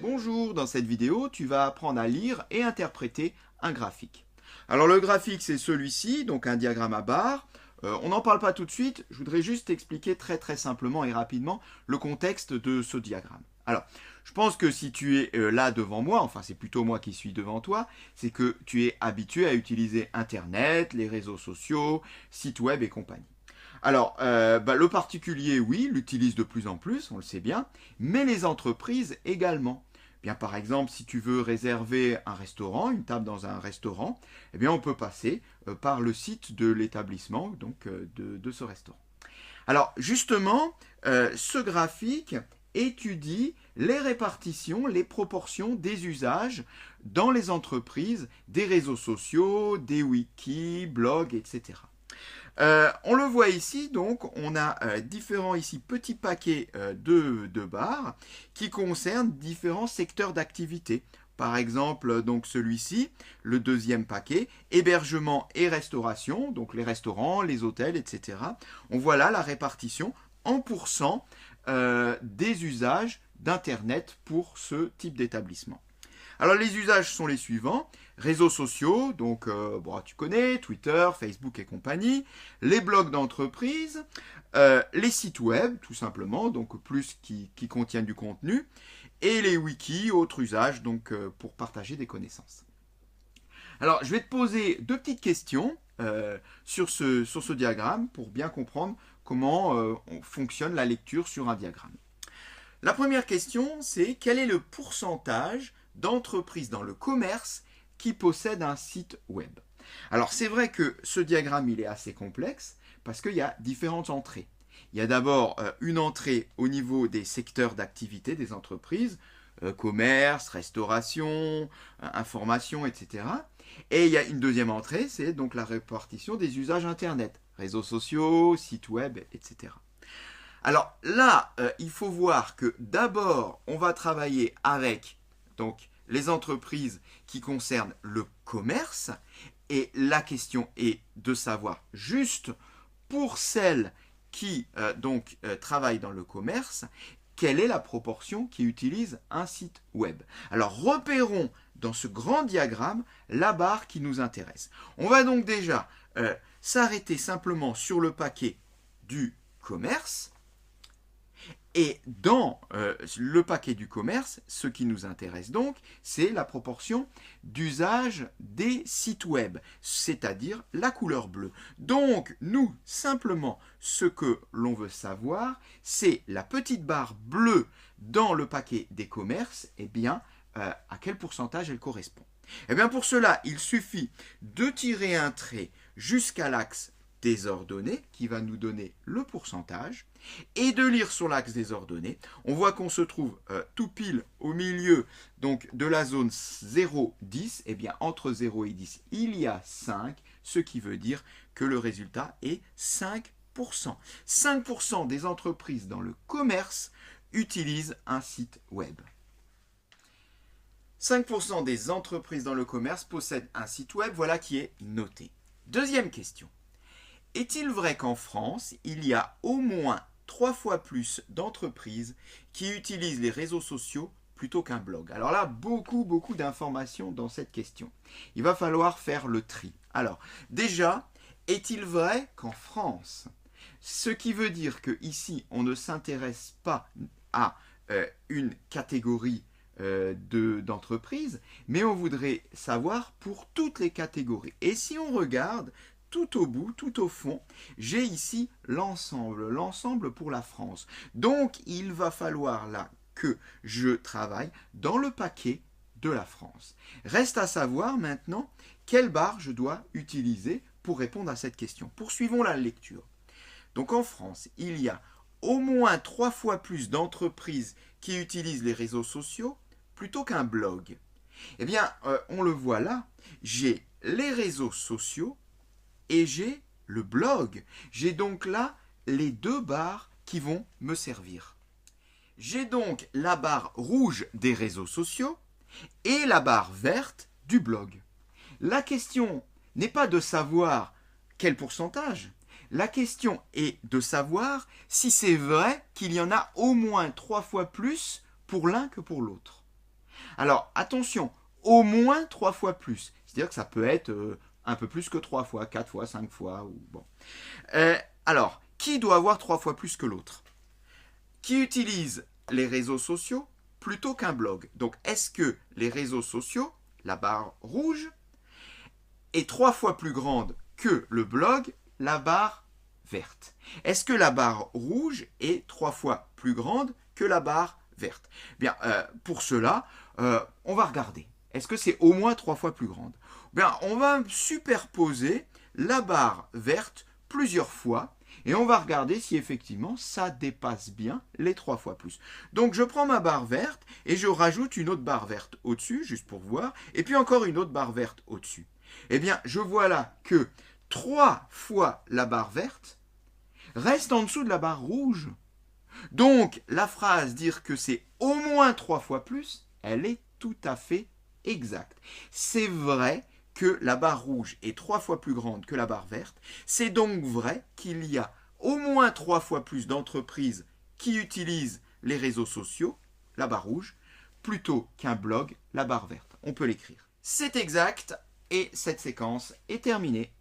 Bonjour, dans cette vidéo, tu vas apprendre à lire et interpréter un graphique. Alors le graphique, c'est celui-ci, donc un diagramme à barres. On n'en parle pas tout de suite, je voudrais juste expliquer très simplement et rapidement le contexte de ce diagramme. Alors, je pense que si tu es là devant moi, enfin c'est plutôt moi qui suis devant toi, c'est que tu es habitué à utiliser Internet, les réseaux sociaux, sites web et compagnie. Alors, le particulier, oui, l'utilise de plus en plus, on le sait bien, mais les entreprises également. Bien, par exemple, si tu veux réserver un restaurant, une table dans un restaurant, eh bien, on peut passer par le site de l'établissement, donc de ce restaurant. Alors, justement, ce graphique étudie les répartitions, les proportions des usages dans les entreprises, des réseaux sociaux, des wikis, blogs, etc. On le voit ici, donc on a différents ici petits paquets de barres qui concernent différents secteurs d'activité. Par exemple, donc celui-ci, le deuxième paquet, hébergement et restauration, donc les restaurants, les hôtels, etc. On voit là la répartition en pourcent des usages d'Internet pour ce type d'établissement. Alors les usages sont les suivants, réseaux sociaux, donc tu connais, Twitter, Facebook et compagnie, les blogs d'entreprise, les sites web tout simplement, donc plus qui contiennent du contenu, et les wikis, autres usages, donc pour partager des connaissances. Alors je vais te poser deux petites questions sur ce diagramme pour bien comprendre comment fonctionne la lecture sur un diagramme. La première question, c'est quel est le pourcentage d'entreprises dans le commerce qui possèdent un site web. Alors c'est vrai que ce diagramme il est assez complexe parce qu'il y a différentes entrées. Il y a d'abord une entrée au niveau des secteurs d'activité des entreprises, commerce, restauration, information, etc. Et il y a une deuxième entrée, c'est donc la répartition des usages Internet, réseaux sociaux, sites web, etc. Alors là, il faut voir que d'abord, on va travailler avec donc, les entreprises qui concernent le commerce. Et la question est de savoir juste pour celles qui travaillent dans le commerce, quelle est la proportion qui utilise un site web. Alors repérons dans ce grand diagramme la barre qui nous intéresse. On va donc déjà s'arrêter simplement sur le paquet du commerce. Et dans le paquet du commerce, ce qui nous intéresse donc, c'est la proportion d'usage des sites web, c'est-à-dire la couleur bleue. Donc, nous, simplement, ce que l'on veut savoir, c'est la petite barre bleue dans le paquet des commerces, eh bien, à quel pourcentage elle correspond. Eh bien, pour cela, il suffit de tirer un trait jusqu'à l'axe des ordonnées, qui va nous donner le pourcentage, et de lire sur l'axe des ordonnées. On voit qu'on se trouve tout pile au milieu donc, de la zone 0,10. Et bien entre 0 et 10, il y a 5, ce qui veut dire que le résultat est 5%. 5% des entreprises dans le commerce utilisent un site web. 5% des entreprises dans le commerce possèdent un site web, voilà qui est noté. Deuxième question. Est-il vrai qu'en France, il y a au moins 3 fois plus d'entreprises qui utilisent les réseaux sociaux plutôt qu'un blog? Alors là, beaucoup d'informations dans cette question. Il va falloir faire le tri. Alors, déjà, est-il vrai qu'en France, ce qui veut dire qu'ici, on ne s'intéresse pas à une catégorie d'entreprises, mais on voudrait savoir pour toutes les catégories. Et si on regarde tout au bout, tout au fond, j'ai ici l'ensemble pour la France. Donc, il va falloir là que je travaille dans le paquet de la France. Reste à savoir maintenant quelle barre je dois utiliser pour répondre à cette question. Poursuivons la lecture. Donc, en France, il y a au moins 3 fois plus d'entreprises qui utilisent les réseaux sociaux plutôt qu'un blog. Eh bien, on le voit là, j'ai les réseaux sociaux et j'ai le blog. J'ai donc là les deux barres qui vont me servir. J'ai donc la barre rouge des réseaux sociaux et la barre verte du blog. La question n'est pas de savoir quel pourcentage. La question est de savoir si c'est vrai qu'il y en a au moins 3 fois plus pour l'un que pour l'autre. Alors, attention, au moins 3 fois plus. C'est-à-dire que ça peut être un peu plus que 3 fois, 4 fois, 5 fois. Ou bon. Alors, qui doit avoir 3 fois plus que l'autre? Qui utilise les réseaux sociaux plutôt qu'un blog? Donc, est-ce que les réseaux sociaux, la barre rouge, est 3 fois plus grande que le blog, la barre verte? Est-ce que la barre rouge est 3 fois plus grande que la barre verte? Bien, pour cela, on va regarder. Est-ce que c'est au moins 3 fois plus grande? Bien, on va superposer la barre verte plusieurs fois et on va regarder si effectivement ça dépasse bien les 3 fois plus. Donc je prends ma barre verte et je rajoute une autre barre verte au-dessus, juste pour voir, et puis encore une autre barre verte au-dessus. Eh bien, je vois là que 3 fois la barre verte reste en dessous de la barre rouge. Donc, la phrase dire que c'est au moins 3 fois plus, elle est tout à fait exacte. C'est vrai que la barre rouge est 3 fois plus grande que la barre verte. C'est donc vrai qu'il y a au moins 3 fois plus d'entreprises qui utilisent les réseaux sociaux, la barre rouge, plutôt qu'un blog, la barre verte. On peut l'écrire. C'est exact et cette séquence est terminée.